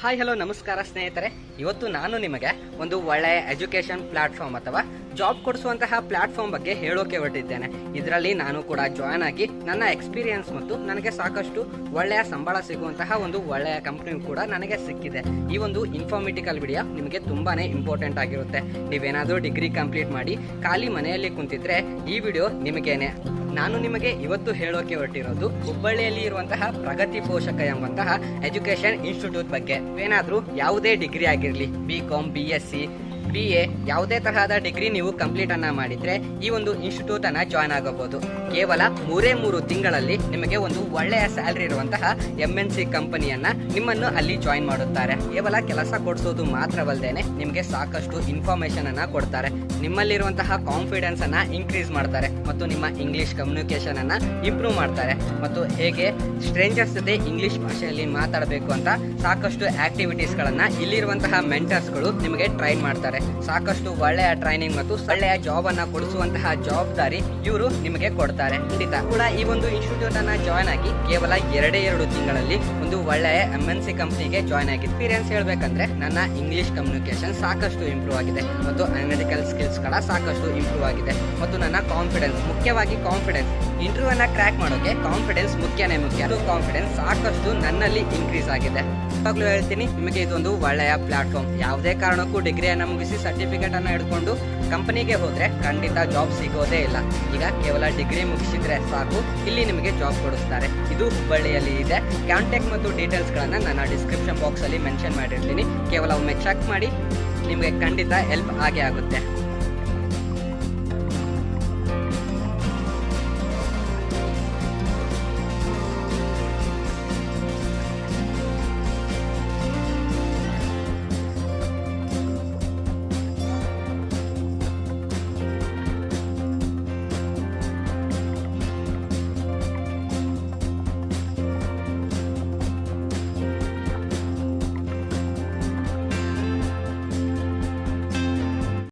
Hi hello ನಮಸ್ಕಾರ ಸ್ನೇಹಿತರೆ. ಇವತ್ತು ನಾನು ನಿಮಗೆ ಒಂದು ಒಳ್ಳೆಯ ಎಜುಕೇಷನ್ ಪ್ಲಾಟ್ಫಾರ್ಮ್ ಅಥವಾ ಜಾಬ್ ಕೊಡಿಸುವಂತಹ ಪ್ಲಾಟ್ಫಾರ್ಮ್ ಬಗ್ಗೆ ಹೇಳೋಕೆ ಹೊರಟಿದ್ದೇನೆ. ಇದರಲ್ಲಿ ನಾನು ಕೂಡ ಜಾಯ್ನ್ ಆಗಿ ನನ್ನ ಎಕ್ಸ್ಪೀರಿಯನ್ಸ್ ಮತ್ತು ನನಗೆ ಸಾಕಷ್ಟು ಒಳ್ಳೆಯ ಸಂಬಳ ಸಿಗುವಂತಹ ಒಂದು ಒಳ್ಳೆಯ ಕಂಪ್ನಿ ಕೂಡ ನನಗೆ ಸಿಕ್ಕಿದೆ. ಈ ಒಂದು ಇನ್ಫಾರ್ಮೇಟಿಕಲ್ ವಿಡಿಯೋ ನಿಮಗೆ ತುಂಬಾನೇ ಇಂಪಾರ್ಟೆಂಟ್ ಆಗಿರುತ್ತೆ. ನೀವೇನಾದರೂ ಡಿಗ್ರಿ ಕಂಪ್ಲೀಟ್ ಮಾಡಿ ಖಾಲಿ ಮನೆಯಲ್ಲಿ ಕುಂತಿದ್ರೆ ಈ ವಿಡಿಯೋ ನಿಮಗೇನೆ. ನಾನು ನಿಮಗೆ ಇವತ್ತು ಹೇಳೋಕೆ ಹೊರಟಿರೋದು ಹುಬ್ಬಳ್ಳಿಯಲ್ಲಿ ಇರುವಂತಹ ಪ್ರಗತಿ ಪೋಷಕ ಎಂಬಂತಹ ಎಜುಕೇಶನ್ ಇನ್ಸ್ಟಿಟ್ಯೂಟ್ ಬಗ್ಗೆ. ಏನಾದರೂ ಯಾವುದೇ ಡಿಗ್ರಿ ಆಗಿರಲಿ, BCom, BSc, BA ಯಾವುದೇ ತರಹದ ಡಿಗ್ರಿ ನೀವು ಕಂಪ್ಲೀಟ್ ಅನ್ನ ಮಾಡಿದ್ರೆ ಈ ಒಂದು ಇನ್ಸ್ಟಿಟ್ಯೂಟ್ ಅನ್ನ ಜಾಯ್ನ್ ಆಗಬಹುದು. ಕೇವಲ 3 ತಿಂಗಳಲ್ಲಿ ನಿಮಗೆ ಒಂದು ಒಳ್ಳೆಯ ಸ್ಯಾಲರಿ ಇರುವಂತಹ MNC ಕಂಪನಿಯನ್ನ ನಿಮ್ಮನ್ನು ಅಲ್ಲಿ ಜಾಯಿನ್ ಮಾಡುತ್ತಾರೆ. ಕೇವಲ ಕೆಲಸ ಕೊಡಿಸೋದು ಮಾತ್ರವಲ್ಲದೇನೆ ನಿಮಗೆ ಸಾಕಷ್ಟು ಇನ್ಫಾರ್ಮೇಶನ್ ಅನ್ನ ಕೊಡ್ತಾರೆ. ನಿಮ್ಮಲ್ಲಿರುವಂತಹ ಕಾನ್ಫಿಡೆನ್ಸ್ ಅನ್ನ ಇನ್ಕ್ರೀಸ್ ಮಾಡ್ತಾರೆ ಮತ್ತು ನಿಮ್ಮ ಇಂಗ್ಲಿಷ್ ಕಮ್ಯುನಿಕೇಶನ್ ಅನ್ನ ಇಂಪ್ರೂವ್ ಮಾಡ್ತಾರೆ ಮತ್ತು ಹೇಗೆ ಸ್ಟ್ರೇಂಜರ್ಸ್ ಜೊತೆ ಇಂಗ್ಲಿಷ್ ಭಾಷೆಯಲ್ಲಿ ಮಾತಾಡಬೇಕು ಅಂತ ಸಾಕಷ್ಟು ಆಕ್ಟಿವಿಟೀಸ್ ಗಳನ್ನ ಇಲ್ಲಿರುವಂತಹ ಮೆಂಟರ್ಸ್ಗಳು ನಿಮಗೆ ಟ್ರೈನ್ ಮಾಡ್ತಾರೆ. ಸಾಕಷ್ಟು ಒಳ್ಳೆಯ ಟ್ರೈನಿಂಗ್ ಮತ್ತು ಒಳ್ಳೆಯ ಜಾಬ್ ಅನ್ನ ಕೊಡಿಸುವಂತಹ ಜವಾಬ್ದಾರಿ ಇವರು ನಿಮಗೆ ಕೊಡ್ತಾರೆ. ಖಂಡಿತ ಕೂಡ ಈ ಒಂದು ಇನ್ಸ್ಟಿಟ್ಯೂಟ್ ಅನ್ನ ಜಾಯ್ನ್ ಆಗಿ ಕೇವಲ 2 ತಿಂಗಳಲ್ಲಿ ಒಂದು ಒಳ್ಳೆಯ MNC ಕಂಪನಿಗೆ ಜಾಯ್ನ್ ಆಗಿ ಎಕ್ಸ್ಪೀರಿಯನ್ಸ್ ಹೇಳ್ಬೇಕಂದ್ರೆ ನನ್ನ ಇಂಗ್ಲಿಷ್ ಕಮ್ಯುನಿಕೇಶನ್ ಸಾಕಷ್ಟು ಇಂಪ್ರೂವ್ ಆಗಿದೆ ಮತ್ತು ಅನಾಲಿಟಿಕಲ್ ಸ್ಕಿಲ್ಸ್ ಗಳ ಸಾಕಷ್ಟು ಇಂಪ್ರೂವ್ ಆಗಿದೆ ಮತ್ತು ನನ್ನ ಕಾನ್ಫಿಡೆನ್ಸ್, ಮುಖ್ಯವಾಗಿ ಕಾನ್ಫಿಡೆನ್ಸ್, ಇಂಟರ್ವ್ಯೂ ಅನ್ನ ಕ್ರ್ಯಾಕ್ ಮಾಡೋಕೆ ಕಾನ್ಫಿಡೆನ್ಸ್ ಮುಖ್ಯನೇ ಮುಖ್ಯ. ಅದು ಕಾನ್ಫಿಡೆನ್ಸ್ ಸಾಕಷ್ಟು ನನ್ನಲ್ಲಿ ಇನ್ಕ್ರೀಸ್ ಆಗಿದೆ. ಇವಾಗಲೂ ಹೇಳ್ತೀನಿ, ನಿಮಗೆ ಇದೊಂದು ಒಳ್ಳೆಯ ಪ್ಲಾಟ್ಫಾರ್ಮ್. ಯಾವುದೇ ಕಾರಣಕ್ಕೂ ಡಿಗ್ರಿಯನ್ನು ಮುಗಿಸಿ ಸರ್ಟಿಫಿಕೇಟ್ ಅನ್ನ ಹಿಡ್ಕೊಂಡು ಕಂಪನಿಗೆ ಹೋದ್ರೆ ಖಂಡಿತ ಜಾಬ್ ಸಿಗೋದೇ ಇಲ್ಲ. ಈಗ ಕೇವಲ ಡಿಗ್ರಿ ಮುಗಿಸಿದ್ರೆ ಸಾಕು, ಇಲ್ಲಿ ನಿಮಗೆ ಜಾಬ್ ಕೊಡಿಸ್ತಾರೆ. ಇದು ಹುಬ್ಬಳ್ಳಿಯಲ್ಲಿ ಇದೆ. ಕಾಂಟ್ಯಾಕ್ಟ್ ಮತ್ತು ಡೀಟೇಲ್ಸ್ ಗಳನ್ನ ನನ್ನ ಡಿಸ್ಕ್ರಿಪ್ಷನ್ ಬಾಕ್ಸ್ ಅಲ್ಲಿ ಮೆನ್ಷನ್ ಮಾಡಿರ್ತೀನಿ. ಕೇವಲ ಒಮ್ಮೆ ಚೆಕ್ ಮಾಡಿ, ನಿಮಗೆ ಖಂಡಿತ ಹೆಲ್ಪ್ ಆಗೇ ಆಗುತ್ತೆ.